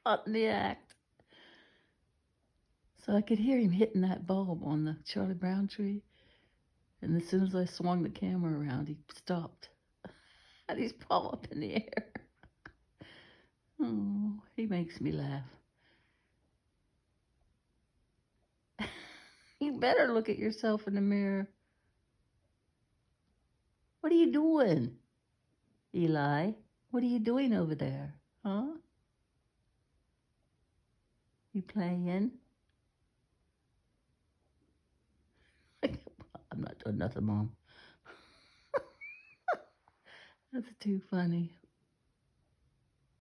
caught in the act. So I could hear him hitting that bulb on the Charlie Brown tree. And as soon as I swung the camera around, he stopped. Had his paw up in the air. Oh, he makes me laugh. You better look at yourself in the mirror. What are you doing? Eli, what are you doing over there? Huh? You playing? I'm not doing nothing, Mom. That's too funny.